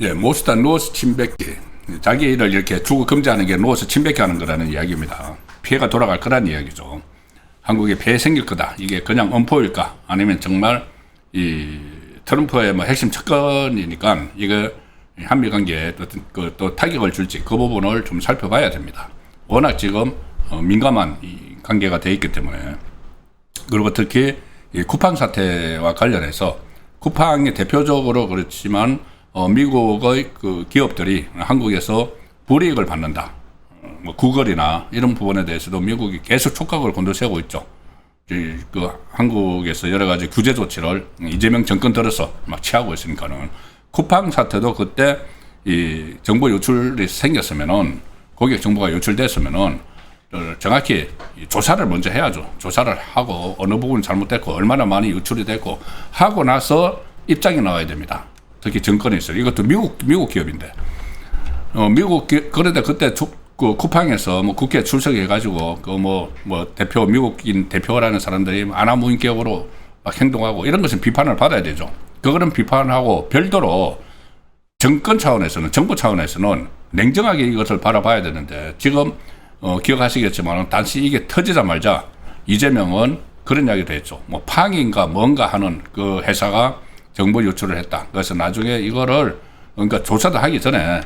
예, 모스탄 누워서 침뱉기. 자기를 이렇게 주거 금지하는 게 누워서 침뱉기 하는 거라는 이야기입니다. 피해가 돌아갈 거란 이야기죠. 한국에 폐해 생길 거다. 이게 그냥 엄포일까? 아니면 정말 이 트럼프의 뭐 핵심 척건이니까 이거 한미 관계에 또 타격을 줄지 그 부분을 좀 살펴봐야 됩니다. 워낙 지금 민감한 이 관계가 돼 있기 때문에. 그리고 특히 이 쿠팡 사태와 관련해서 쿠팡이 대표적으로 그렇지만 미국의 그 기업들이 한국에서 불이익을 받는다. 뭐 구글이나 이런 부분에 대해서도 미국이 계속 촉각을 곤두세우고 있죠. 그 한국에서 여러 가지 규제 조치를 이재명 정권 들어서 막 취하고 있으니까는 쿠팡 사태도 그때 이 정보 유출이 생겼으면은 고객 정보가 유출됐으면은 정확히 조사를 먼저 해야죠. 조사를 하고 어느 부분이 잘못됐고 얼마나 많이 유출이 됐고 하고 나서 입장이 나와야 됩니다. 특히 정권에 있어요. 이것도 미국 기업인데 그런데 그때 그 쿠팡에서 뭐 국회 출석해가지고 그 뭐 대표 미국인 대표라는 사람들이 아나무인격으로 막 행동하고 이런 것은 비판을 받아야 되죠. 그거는 비판하고 별도로 정권 차원에서는 정부 차원에서는 냉정하게 이것을 바라봐야 되는데 지금 기억하시겠지만 단지 이게 터지자마자 이재명은 그런 이야기도 했죠. 뭐 팡인가 뭔가 하는 그 회사가 정보 유출을 했다. 그래서 나중에 이거를 그러니까 조사도 하기 전에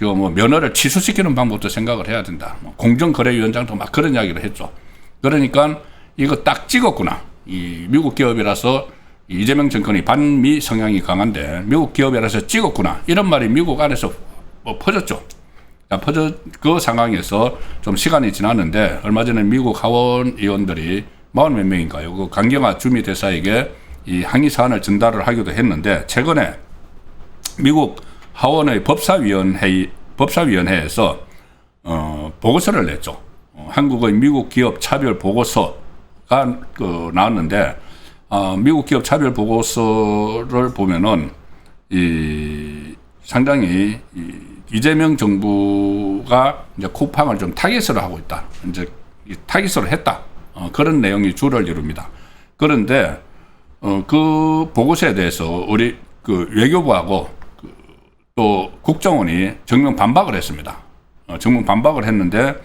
뭐 면허를 취소시키는 방법도 생각을 해야 된다. 뭐 공정거래위원장도 막 그런 이야기를 했죠. 그러니까 이거 딱 찍었구나. 이 미국 기업이라서 이재명 정권이 반미 성향이 강한데 미국 기업이라서 찍었구나. 이런 말이 미국 안에서 뭐 퍼졌죠. 그 상황에서 좀 시간이 지났는데 얼마 전에 미국 하원 의원들이 40몇 명인가요? 그 강경화 주미 대사에게 이 항의 사안을 전달을 하기도 했는데 최근에 미국 하원의 법사위원회에서 보고서를 냈죠. 한국의 미국 기업 차별 보고서가 나왔는데 미국 기업 차별 보고서를 보면은 상당히 이재명 정부가 이제 쿠팡을 좀 타깃으로 하고 있다. 이제 타깃으로 했다. 그런 내용이 주를 이룹니다. 그런데 그 보고서에 대해서 우리 그 외교부하고 또 국정원이 정면 반박을 했습니다. 정면 반박을 했는데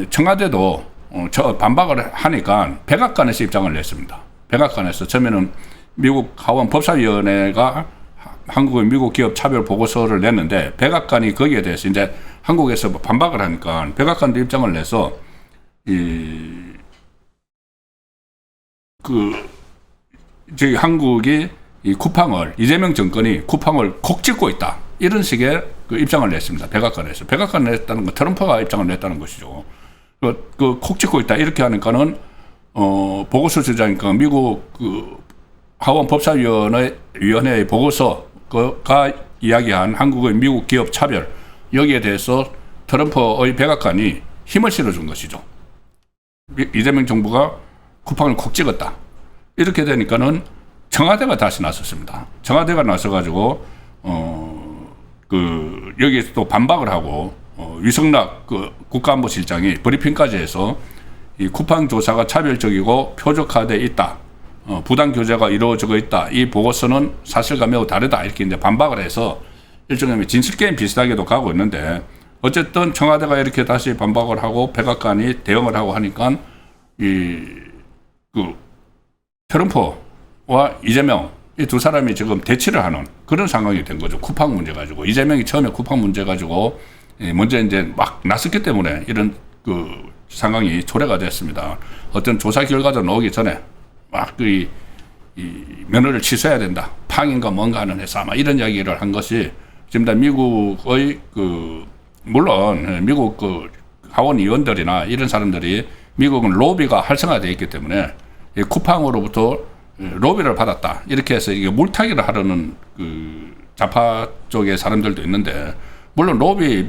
청와대도 저 반박을 하니까 백악관에서 입장을 냈습니다. 백악관에서 처음에는 미국 하원 법사위원회가 한국의 미국 기업 차별 보고서를 냈는데 백악관이 거기에 대해서 이제 한국에서 반박을 하니까 백악관도 입장을 내서 저희 한국이 이 쿠팡을 이재명 정권이 쿠팡을 콕 찍고 있다 이런 식의 그 입장을 냈습니다. 백악관에서 백악관을 냈다는 건 트럼프가 입장을 냈다는 것이죠. 그 콕 찍고 있다 이렇게 하니까는 보고서 주자니까 미국 그 하원 법사위원회의 보고서가 이야기한 한국의 미국 기업 차별 여기에 대해서 트럼프의 백악관이 힘을 실어준 것이죠. 이재명 정부가 쿠팡을 콕 찍었다. 이렇게 되니까는 청와대가 다시 나섰습니다. 청와대가 나서가지고 여기에서 또 반박을 하고 위성락 그 국가안보실장이 브리핑까지 해서 이 쿠팡 조사가 차별적이고 표적화돼 있다. 부당 교제가 이루어지고 있다. 이 보고서는 사실과 매우 다르다. 이렇게 이제 반박을 해서 일종의 진실 게임 비슷하게도 가고 있는데 어쨌든 청와대가 이렇게 다시 반박을 하고 백악관이 대응을 하고 하니까 트럼프와 이재명 이 두 사람이 지금 대치를 하는 그런 상황이 된 거죠. 쿠팡 문제 가지고 이재명이 처음에 쿠팡 문제 가지고 먼저 이제 막 나섰기 때문에 이런 그 상황이 초래가 됐습니다. 어떤 조사 결과도 나오기 전에 막 이 면허를 취소해야 된다. 팡인가 뭔가 하는 회사 막 이런 이야기를 한 것이 지금 다 미국의 물론 미국 하원 의원들이나 이런 사람들이 미국은 로비가 활성화되어 있기 때문에 쿠팡으로부터 로비를 받았다. 이렇게 해서 이게 물타기를 하려는 그 좌파 쪽의 사람들도 있는데, 물론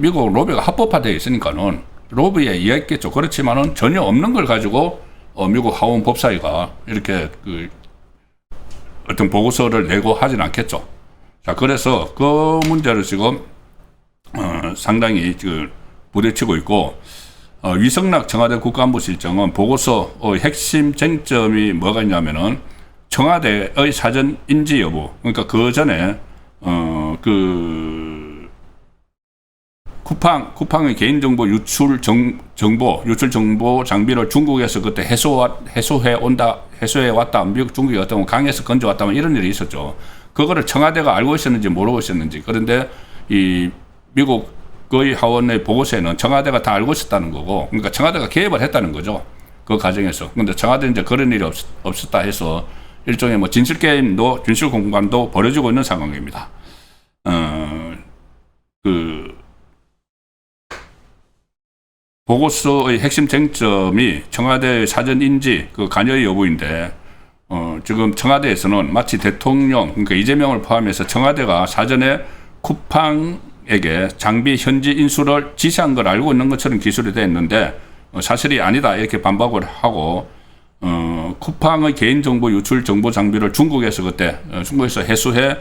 미국 로비가 합법화되어 있으니까는 로비에 이해했겠죠. 그렇지만은 전혀 없는 걸 가지고 미국 하원 법사위가 이렇게 어떤 보고서를 내고 하진 않겠죠. 자, 그래서 그 문제를 지금 상당히 부딪히고 있고, 위성락 청와대 국가안보실장은 보고서의 핵심 쟁점이 뭐가 있냐면은 청와대의 사전 인지 여부. 그러니까 그 전에 쿠팡의 개인정보 유출 정보 장비를 중국에서 그때 해소해 왔다. 미국 중국이 어떤 강에서 건져 왔다. 이런 일이 있었죠. 그거를 청와대가 알고 있었는지 모르고 있었는지. 그런데 이 미국의 하원의 보고서에는 청와대가 다 알고 있었다는 거고, 그러니까 청와대가 개입을 했다는 거죠. 그 과정에서. 근데 청와대는 이제 그런 일이 없었다 해서 일종의 뭐 진실 게임도 진실 공방도 벌어지고 있는 상황입니다. 보고서의 핵심 쟁점이 청와대의 사전 인지 관여의 여부인데, 지금 청와대에서는 마치 대통령, 그러니까 이재명을 포함해서 청와대가 사전에 쿠팡에게 장비 현지 인수를 지시한 걸 알고 있는 것처럼 기술이 되어 있는데, 사실이 아니다 이렇게 반박을 하고, 쿠팡의 개인정보 유출 정보 장비를 중국에서 해소해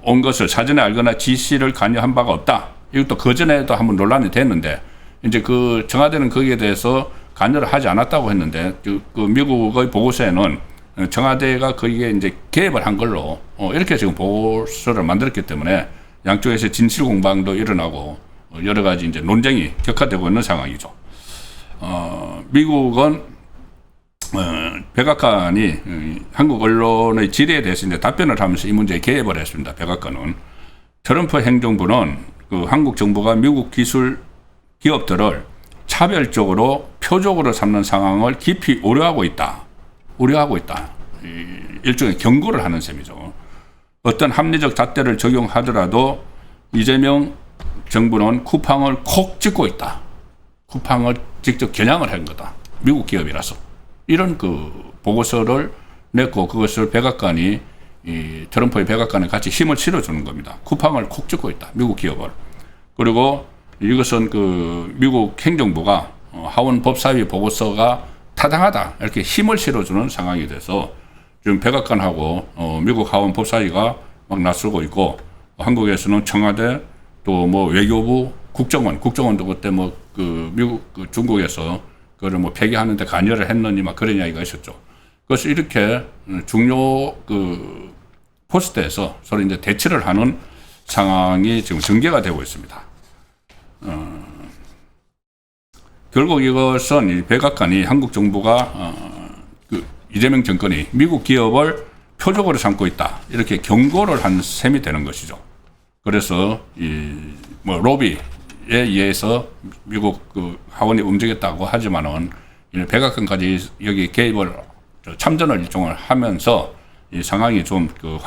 온 것을 사전에 알거나 지시를 관여한 바가 없다. 이것도 그전에도 한번 논란이 됐는데, 이제 그 청와대는 거기에 대해서 관여를 하지 않았다고 했는데, 그 미국의 보고서에는 청와대가 거기에 이제 개입을 한 걸로 이렇게 지금 보고서를 만들었기 때문에 양쪽에서 진실 공방도 일어나고 여러 가지 이제 논쟁이 격화되고 있는 상황이죠. 미국은 백악관이 한국 언론의 질의에 대해서 이제 답변을 하면서 이 문제에 개입을 했습니다. 백악관은 트럼프 행정부는 그 한국 정부가 미국 기술 기업들을 차별적으로 표적으로 삼는 상황을 깊이 우려하고 있다. 일종의 경고를 하는 셈이죠. 어떤 합리적 잣대를 적용하더라도 이재명 정부는 쿠팡을 콕 찍고 있다. 쿠팡을 직접 겨냥을 한 거다. 미국 기업이라서. 이런 그 보고서를 냈고, 그것을 백악관이 트럼프의 백악관에 같이 힘을 실어주는 겁니다. 쿠팡을 콕 찍고 있다. 미국 기업을. 그리고 이것은 그 미국 행정부가 하원 법사위 보고서가 타당하다 이렇게 힘을 실어주는 상황이 돼서 지금 백악관하고 미국 하원 법사위가 막 나서고 있고, 한국에서는 청와대 또 뭐 외교부 국정원도 그때 뭐 그 미국 중국에서 그걸 뭐 폐기하는데 관여를 했느니 막 그런 이야기가 있었죠. 그래서 이렇게 중요 그 포스트에서 서로 이제 대치를 하는 상황이 지금 전개가 되고 있습니다. 결국 이것은 이 백악관이 한국 정부가 그 이재명 정권이 미국 기업을 표적으로 삼고 있다 이렇게 경고를 한 셈이 되는 것이죠. 그래서 이 뭐 로비에 의해서 미국 그 하원이 움직였다고 하지만은 백악관까지 여기 개입을 참전을 일종을 하면서 이 상황이 좀 그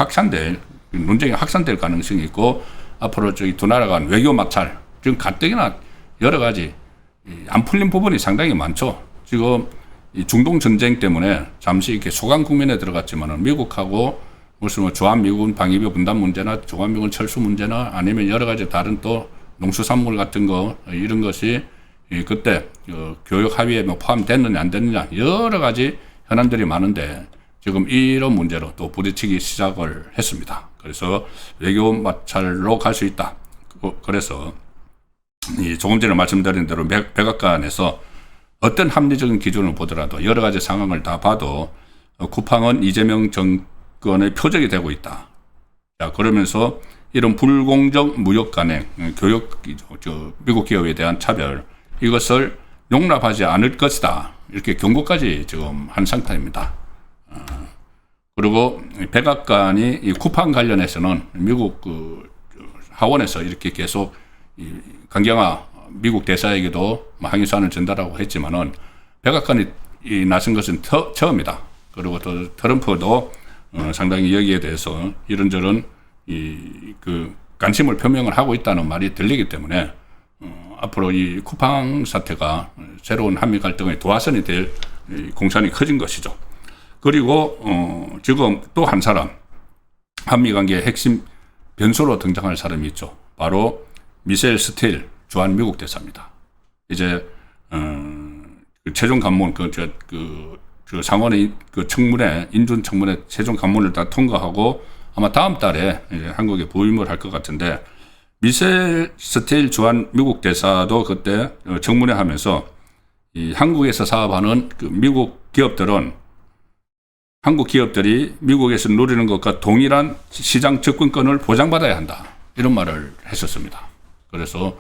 논쟁이 확산될 가능성이 있고, 앞으로 저기 두 나라 간 외교 마찰, 지금 가뜩이나 여러 가지 안 풀린 부분이 상당히 많죠. 지금 이 중동 전쟁 때문에 잠시 이렇게 소강 국면에 들어갔지만은 미국하고 무슨 뭐 주한미군 방위비 분담 문제나 주한미군 철수 문제나 아니면 여러 가지 다른 또 농수산물 같은 거 이런 것이 그때 교역 합의에 뭐 포함됐느냐 안 됐느냐 여러 가지 현안들이 많은데 지금 이런 문제로 또 부딪히기 시작을 했습니다. 그래서 외교 마찰로 갈 수 있다. 그래서 조금 전에 말씀드린 대로 백악관에서 어떤 합리적인 기준을 보더라도 여러 가지 상황을 다 봐도 쿠팡은 이재명 정권의 표적이 되고 있다. 자, 그러면서 이런 불공정 무역 간행, 미국 기업에 대한 차별, 이것을 용납하지 않을 것이다. 이렇게 경고까지 지금 한 상태입니다. 그리고 백악관이 이 쿠팡 관련해서는 미국 그 하원에서 이렇게 계속 강경화 미국 대사에게도 항의서한을 전달하고 했지만은 백악관이 나선 것은 처음이다. 그리고 또 트럼프도 상당히 여기에 대해서 이런저런 그 관심을 표명을 하고 있다는 말이 들리기 때문에 앞으로 이 쿠팡 사태가 새로운 한미 갈등의 도화선이 될 공산이 커진 것이죠. 그리고 지금 또 한 사람, 한미 관계의 핵심 변수로 등장할 사람이 있죠. 바로 미셸 스틸 주한 미국 대사입니다. 이제 최종 관문 상원의 그 청문회, 인준 청문회 최종 관문을 다 통과하고 아마 다음 달에 이제 한국에 부임을 할 것 같은데, 미셸 스틸 주한 미국 대사도 그때 청문회 하면서 이 한국에서 사업하는 그 미국 기업들은 한국 기업들이 미국에서 누리는 것과 동일한 시장 접근권을 보장받아야 한다. 이런 말을 했었습니다. 그래서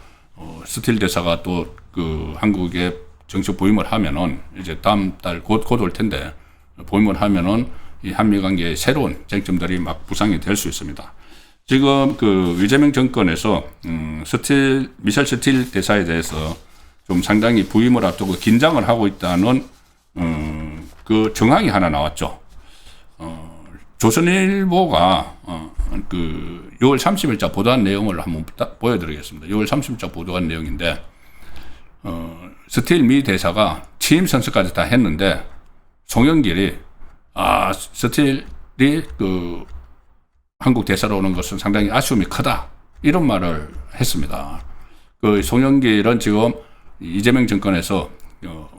스틸 대사가 또 그 한국에 정식 부임을 하면은 이제 다음 달 곧 올 텐데 부임을 하면은 이 한미 관계의 새로운 쟁점들이 막 부상이 될 수 있습니다. 지금 그 이재명 정권에서 미셸 스틸 대사에 대해서 좀 상당히 부임을 앞두고 긴장을 하고 있다는 그 정황이 하나 나왔죠. 조선일보가 그 6월 30일자 보도한 내용을 한번 보여드리겠습니다. 6월 30일자 보도한 내용인데 스틸 미 대사가 취임 선서까지 다 했는데 송영길이 스틸이 그 한국 대사로 오는 것은 상당히 아쉬움이 크다 이런 말을 했습니다. 그 송영길은 지금 이재명 정권에서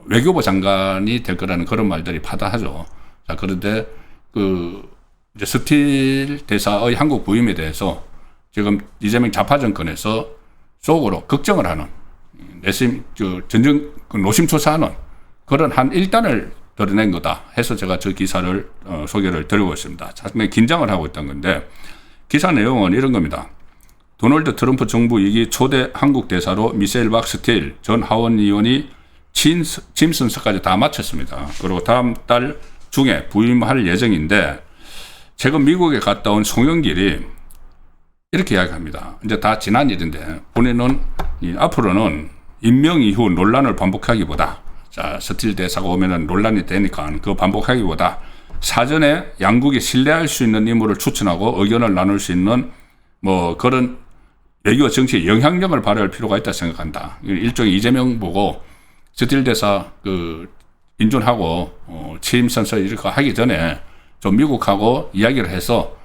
외교부 장관이 될 거라는 그런 말들이 파다하죠. 자, 그런데 그 이제 스틸 대사의 한국 부임에 대해서 지금 이재명 좌파 정권에서 속으로 걱정을 하는 내심 전정 노심초사하는 그런 한 일단을 드러낸 거다 해서 제가 저 기사를 소개를 드리고 있습니다. 상당히 긴장을 하고 있던 건데 기사 내용은 이런 겁니다. 도널드 트럼프 정부 2기 초대 한국 대사로 미셸 박 스틸 전 하원 의원이 취임 선서까지 다 마쳤습니다. 그리고 다음 달 중에 부임할 예정인데 최근 미국에 갔다 온 송영길이 이렇게 이야기합니다. 이제 다 지난 일인데 본인은 앞으로는 임명 이후 논란을 반복하기보다 자, 스틸 대사가 오면은 논란이 되니까 그 반복하기보다 사전에 양국이 신뢰할 수 있는 인물을 추천하고 의견을 나눌 수 있는 뭐 그런 외교 정치의 영향력을 발휘할 필요가 있다 생각한다. 일종의 이재명 보고 스틸 대사 그 인준하고 취임 선서 이렇게 하기 전에 좀 미국하고 이야기를 해서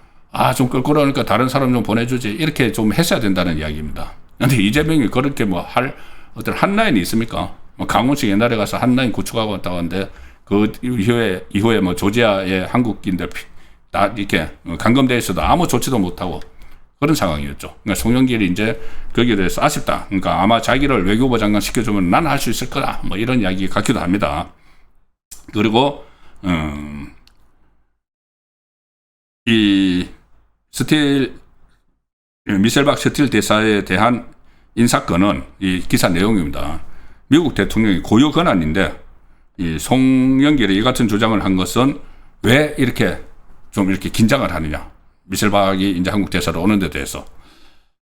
좀 껄끄러우니까 다른 사람 좀 보내주지 이렇게 좀 했어야 된다는 이야기입니다. 그런데 이재명이 그렇게 뭐 할 어떤 한라인이 있습니까? 강훈식 옛날에 가서 한라인 구축하고 왔다고 하는데 그 이후에 뭐 조지아의 한국인들 다 이렇게 감금돼 있어도 아무 조치도 못하고 그런 상황이었죠. 그러니까 송영길이 이제 거기에 대해서 아쉽다. 그러니까 아마 자기를 외교부 장관 시켜주면 난 할 수 있을 거다. 뭐 이런 이야기 같기도 합니다. 그리고 이 미셸 박 스틸 대사에 대한 인사건은 이 기사 내용입니다. 미국 대통령이 고유 권한인데 이 송영길이 이 같은 주장을 한 것은 왜 이렇게 좀 이렇게 긴장을 하느냐. 미셸 박이 이제 한국 대사로 오는 데 대해서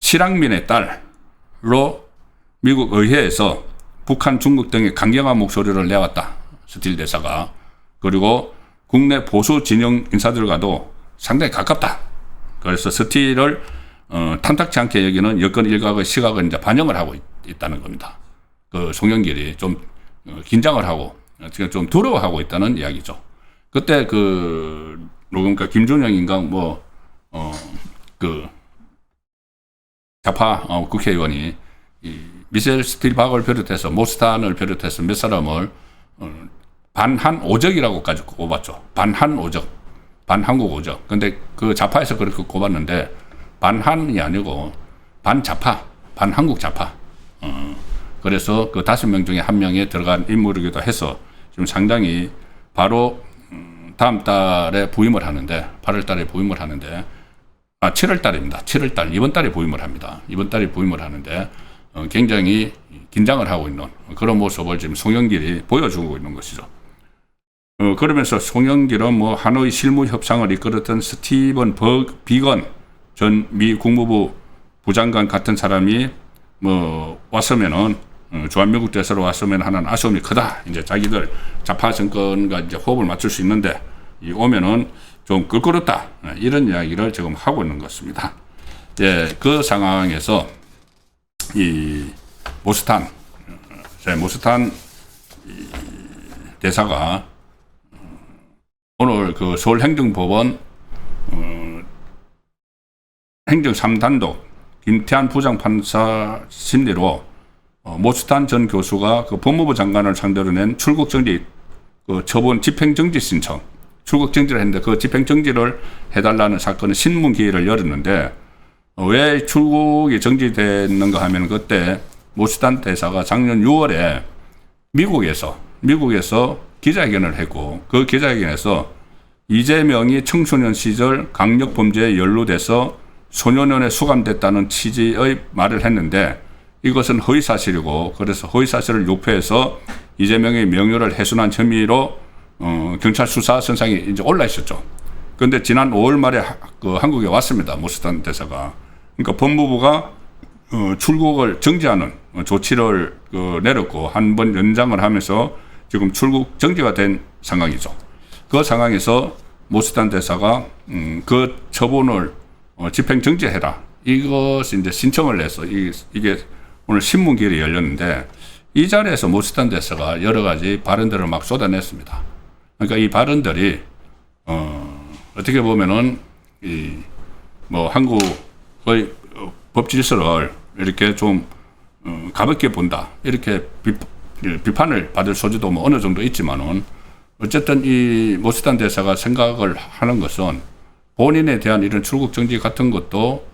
실향민의 딸로 미국 의회에서 북한, 중국 등의 강경한 목소리를 내왔다. 스틸 대사가. 그리고 국내 보수 진영 인사들과도 상당히 가깝다. 그래서 스틸을 탐탁치 않게 여기는 여권 일각의 시각을 이제 반영을 하고 있다는 겁니다. 그 송영길이 좀 긴장을 하고 지금 좀 두려워하고 있다는 이야기죠. 그때 그 누군가 김준영인가 그 좌파 국회의원이 이 미셸 스틸 박을 비롯해서 모스탄을 비롯해서 몇 사람을 반한 오적이라고까지 꼽았죠. 반한 오적, 반한국 오적. 근데 그 좌파에서 그렇게 꼽았는데 반한이 아니고 반좌파, 반한국 좌파. 그래서 그 5명 중에 1명에 들어간 인물이기도 해서 지금 상당히 바로 다음 달에 부임을 하는데 8월 달에 부임을 하는데 7월 달입니다. 7월 달 이번 달에 부임을 합니다. 이번 달에 부임을 하는데 굉장히 긴장을 하고 있는 그런 모습을 지금 송영길이 보여주고 있는 것이죠. 그러면서 송영길은 뭐 하노이 실무 협상을 이끌었던 스티븐 비건 전 미 국무부 부장관 같은 사람이 뭐 왔으면은 주한미국 대사로 왔으면 하는 아쉬움이 크다. 이제 자기들 좌파 정권과 이제 호흡을 맞출 수 있는데 오면은 좀 껄끄럽다. 이런 이야기를 지금 하고 있는 것입니다. 예, 그 상황에서 이 모스탄 대사가 오늘 그 서울행정법원 행정 3단독 김태한 부장판사 심리로 모스탄 전 교수가 그 법무부 장관을 상대로 낸 출국정지 그 처분 집행정지 신청 출국정지를 했는데 그 집행정지를 해달라는 사건의 신문기일을 열었는데 왜 출국이 정지됐는가 하면 그때 모스탄 대사가 작년 6월에 미국에서 기자회견을 했고, 그 기자회견에서 이재명이 청소년 시절 강력범죄에 연루돼서 소년원에 수감됐다는 취지의 말을 했는데, 이것은 허위사실이고, 그래서 허위사실을 유포해서 이재명의 명예를 훼손한 혐의로 경찰 수사 선상에 이제 올라 있었죠. 그런데 지난 5월 말에 한국에 왔습니다. 모스탄 대사가. 그러니까 법무부가 출국을 정지하는 조치를 내렸고, 한 번 연장을 하면서 지금 출국 정지가 된 상황이죠. 그 상황에서 모스탄 대사가 그 처분을 집행 정지해라. 이것이 이제 신청을 해서 이게 오늘 신문기일이 열렸는데, 이 자리에서 모스탄 대사가 여러 가지 발언들을 막 쏟아냈습니다. 그러니까 이 발언들이 어떻게 보면은 한국의 법 질서를 이렇게 좀 가볍게 본다, 이렇게 비판을 받을 소지도 뭐 어느 정도 있지만은, 어쨌든 이 모스탄 대사가 생각을 하는 것은 본인에 대한 이런 출국 정지 같은 것도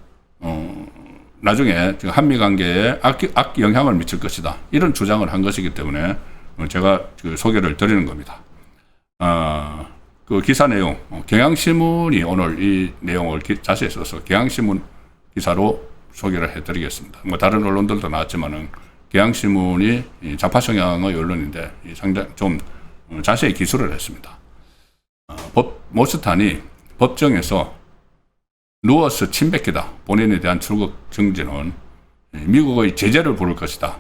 나중에 한미 관계에 악 영향을 미칠 것이다, 이런 주장을 한 것이기 때문에 제가 소개를 드리는 겁니다. 그 기사 내용, 경향신문이 오늘 이 내용을 자세히 써서 경향신문 기사로 소개를 해드리겠습니다. 뭐 다른 언론들도 나왔지만은 경향신문이 좌파 성향의 언론인데 상당히 좀 자세히 기술을 했습니다. 모스탄이 법정에서 누워서 침뱉기다, 본인에 대한 출국 정지는 미국의 제재를 부를 것이다,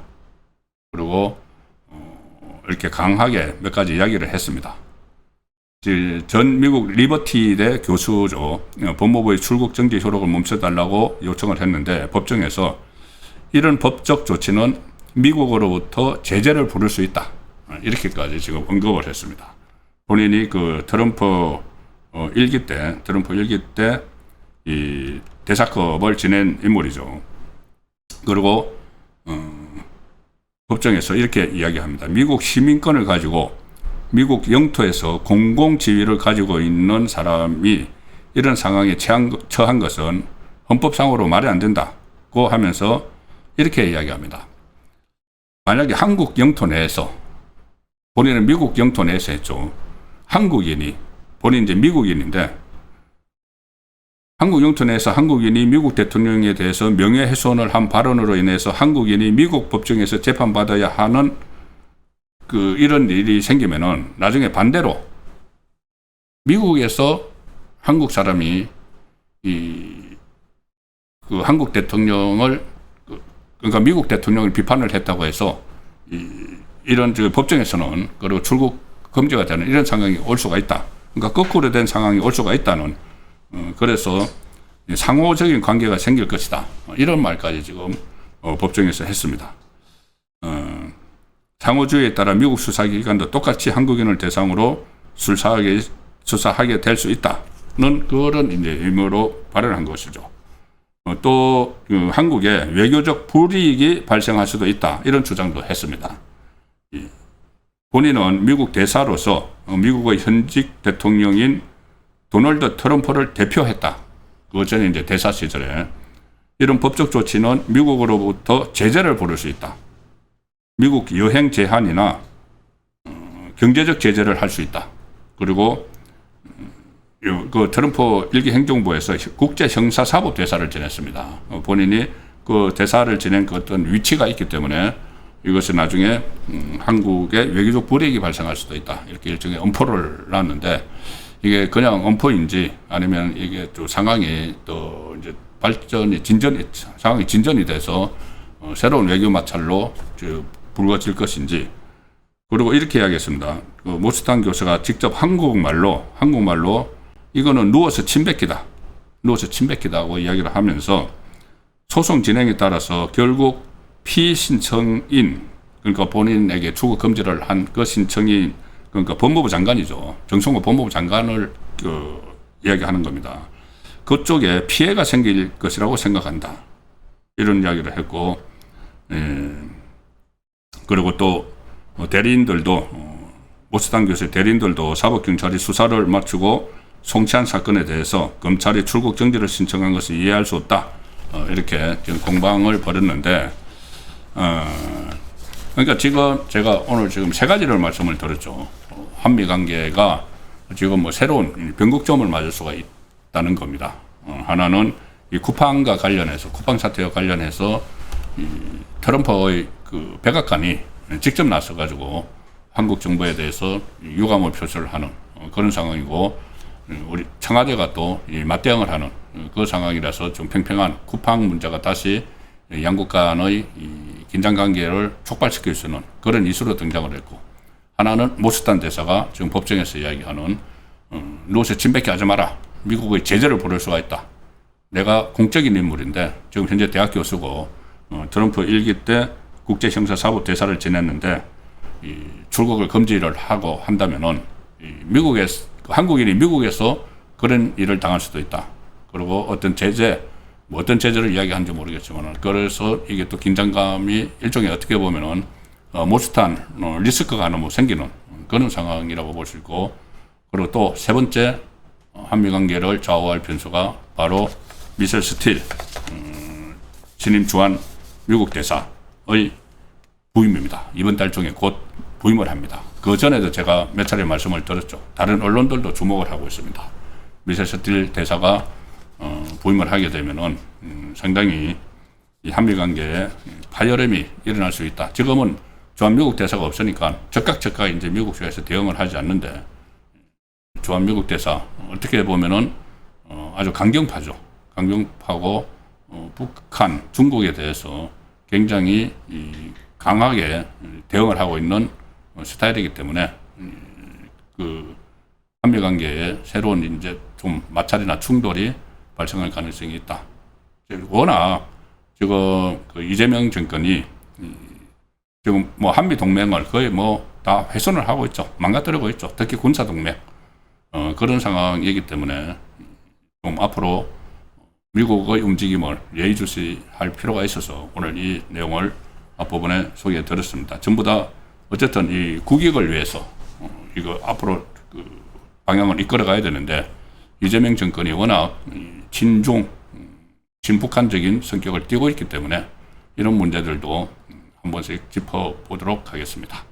그리고 이렇게 강하게 몇 가지 이야기를 했습니다. 전 미국 리버티대 교수죠. 법무부의 출국 정지 효력을 멈춰달라고 요청을 했는데, 법정에서 이런 법적 조치는 미국으로부터 제재를 부를 수 있다, 이렇게까지 지금 언급을 했습니다. 본인이 그 트럼프 일기 때 이 대사급을 지낸 인물이죠. 그리고 법정에서 이렇게 이야기합니다. 미국 시민권을 가지고 미국 영토에서 공공지위를 가지고 있는 사람이 이런 상황에 처한 것은 헌법상으로 말이 안 된다고 하면서 이렇게 이야기합니다. 만약에 한국 영토 내에서, 본인은 미국 영토 내에서 했죠. 한국인이, 본인 이제 미국인인데, 한국 영토 내에서 한국인이 미국 대통령에 대해서 명예훼손을 한 발언으로 인해서 한국인이 미국 법정에서 재판받아야 하는 이런 일이 생기면은, 나중에 반대로 미국에서 한국 사람이 한국 대통령을, 그러니까 미국 대통령을 비판을 했다고 해서 이런 법정에서는, 그리고 출국 금지가 되는 이런 상황이 올 수가 있다. 그러니까 거꾸로 된 상황이 올 수가 있다는, 그래서 상호적인 관계가 생길 것이다, 이런 말까지 지금 법정에서 했습니다. 상호주의에 따라 미국 수사기관도 똑같이 한국인을 대상으로 수사하게 될 수 있다는 그런 이제 의무로 발언한 것이죠. 또 한국에 외교적 불이익이 발생할 수도 있다, 이런 주장도 했습니다. 본인은 미국 대사로서 미국의 현직 대통령인 도널드 트럼프를 대표했다. 그 전에 이제 대사 시절에 이런 법적 조치는 미국으로부터 제재를 부를 수 있다. 미국 여행 제한이나 경제적 제재를 할 수 있다. 그리고 그 트럼프 일기 행정부에서 국제 형사 사법 대사를 지냈습니다. 본인이 그 대사를 지낸 그 어떤 위치가 있기 때문에 이것이 나중에 한국에 외교적 불이익이 발생할 수도 있다, 이렇게 일종의 엄포를 놨는데, 이게 그냥 엄포인지 아니면 이게 또 상황이 또 이제 상황이 진전이 돼서 새로운 외교 마찰로 불거질 것인지. 그리고 이렇게 이야기했습니다. 모스탄 교수가 직접 한국말로 이거는 누워서 침뱉기다고 이야기를 하면서, 소송 진행에 따라서 결국 피신청인, 그러니까 본인에게 출국 금지를 한 그 신청인, 그러니까 법무부 장관이죠. 정성호 법무부 장관을 이야기하는 겁니다. 그쪽에 피해가 생길 것이라고 생각한다, 이런 이야기를 했고, 그리고 또 대리인들도, 모스탄 교수의 대리인들도 사법경찰이 수사를 마치고 송치한 사건에 대해서 검찰이 출국 정지를 신청한 것을 이해할 수 없다, 이렇게 지금 공방을 벌였는데, 그러니까 지금 제가 오늘 지금 세 가지를 말씀을 드렸죠. 한미 관계가 지금 뭐 새로운 변곡점을 맞을 수가 있다는 겁니다. 하나는 이 쿠팡과 관련해서, 쿠팡 사태와 관련해서 이 트럼프의 그 백악관이 직접 나서가지고 한국 정부에 대해서 유감의 표시를 하는 그런 상황이고, 우리 청와대가 또 맞대응을 하는 그 상황이라서 좀 팽팽한 쿠팡 문제가 다시 양국 간의 긴장 관계를 촉발시킬 수 있는 그런 이슈로 등장을 했고, 하나는 모스탄 대사가 지금 법정에서 이야기하는 노스 침뱉게 하지 마라. 미국의 제재를 부를 수가 있다. 내가 공적인 인물인데 지금 현재 대학 교수고 트럼프 1기 때 국제형사사법 대사를 지냈는데 이 출국을 금지를 하고 한다면은 한국인이 미국에서 그런 일을 당할 수도 있다. 그리고 어떤 제재, 뭐 어떤 제재를 이야기하는지 모르겠지만, 그래서 이게 또 긴장감이 일종의 어떻게 보면은 모스탄 리스크가 하나 뭐 생기는 그런 상황이라고 볼 수 있고, 그리고 또 세 번째 한미 관계를 좌우할 변수가 바로 미셸 스틸 신임 주한 미국 대사의 부임입니다. 이번 달 중에 곧 부임을 합니다. 그 전에도 제가 몇 차례 말씀을 드렸죠. 다른 언론들도 주목을 하고 있습니다. 미셸 스틸 대사가 부임을 하게 되면은 상당히 이 한미 관계에 파열음이 일어날 수 있다. 지금은 주한 미국 대사가 없으니까 즉각 이제 미국 쪽에서 대응을 하지 않는데, 주한 미국 대사 어떻게 보면은 아주 강경파죠. 강경파고 북한, 중국에 대해서 굉장히 강하게 대응을 하고 있는 스타일이기 때문에 그 한미 관계에 새로운 이제 좀 마찰이나 충돌이 발생할 가능성이 있다. 워낙 지금 그 이재명 정권이 지금 뭐 한미 동맹을 거의 뭐 다 훼손을 하고 있죠. 망가뜨리고 있죠. 특히 군사 동맹. 그런 상황이기 때문에 좀 앞으로 미국의 움직임을 예의주시할 필요가 있어서 오늘 이 내용을 앞부분에 소개해 드렸습니다. 전부 다 어쨌든 이 국익을 위해서 이거 앞으로 그 방향을 이끌어 가야 되는데, 이재명 정권이 워낙 친중, 친북한적인 성격을 띠고 있기 때문에 이런 문제들도 한 번씩 짚어보도록 하겠습니다.